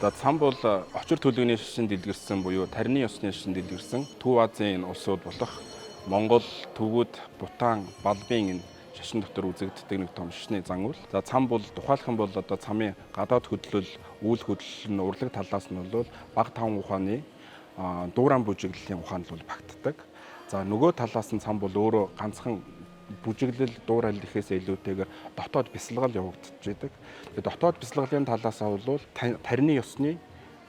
За цам бол очир төлөвний шашин дэлгэрсэн буюу тарины ёсны шашин дэлгэрсэн Төв Азийн энэ улсууд болох Монгол, Төвөд, Бутан, Балбын энэ шашин дотор үзэгддэг нэг том шашны зан үйл. За цам бол тухайлах юм бол одоо цамын гадаад хөдлөл, үйл хөдлөл нь урлаг талаас нь бол бага таван ухааны дуурайн бүжиглэлийн ухаанд бол багтдаг. За нөгөө талаас нь цам бол өөрөө ганцхан бүжиглэл дуурайлал ихээсээ илүүтэйгээр дотоод бясалгал явагдаж байдаг. Тэгээд дотоод бясалгалын талаасаа бол тарины ёсны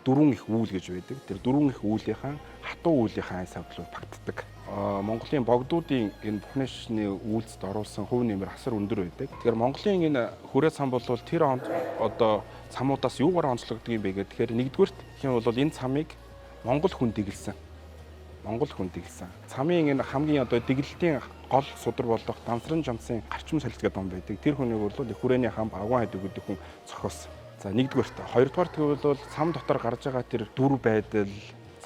дөрвөн их үйл гэж байдаг. Тэр дөрвөн их үүлийнхэн хатуу үүлийнхэн айн савдлууд багтдаг. Монголын богдуудын энэ бүхний шашны үйлдэлд оруулсан хувь нэмэр асар өндөр байдаг. Тэгэхээр Монголын энэ хүрээ цам бол тэр онд одоо цамуудаас юугаар онцлогддог юм бэ гэхээр нэгдүгürt хэм бол энэ цамыг Монгол хүн дэглэсэн. Монгол хүн дэглэсэн. Цамын энэ хамгийн одоо дэглэлтийн гол судар болох Дансран Жамсын гарчим солилцгээд ном байдаг. Тэр хүнийг бол хүрээний хам агуун хайд өгдөг хүн зохиосон. За нэгдүгürt. Хоёрдугаар тэгвэл бол цам дотор гарч байгаа тэр дүр байдал,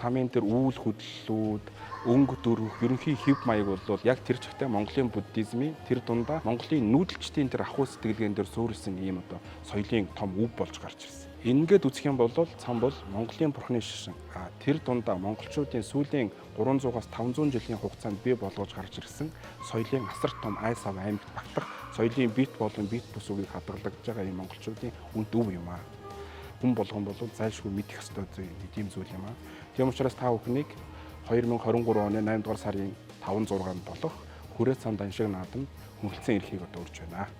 цамын тэр үйл хөдлөлүүд, өнгө дөрвөх, ерөнхий хэв маяг бол яг тэр чигтээ Монголын буддизмын тэр дундаа Монголын нүүдэлчдийн тэр ахуй сэтгэлгээн дээр суурилсан ийм одоо соёлын том өв болж гарч ирсэн. Ингээд үзэх юм бол цам бол Монголын бурхны шашин. Тэр дундаа монголчуудын сүүлийн 300-аас 500 жилийн хугацаанд бий болгож гарч ирсэн соёлын асар том ай сав аймагт багтах соёлын бит болон бит бус үгийг хадгалж байгаа юм монголчуудын үнд өв юм аа. Хүн болгон бол зайлшгүй мэдэх ёстой ийм зүйл юм аа. Тийм учраас та бүхнийг 2023 оны 8 дугаар сарын 5-6-нд болох хүрээ цамд аншиг наадам хүндлцэн эрхийг одоо урьж байна.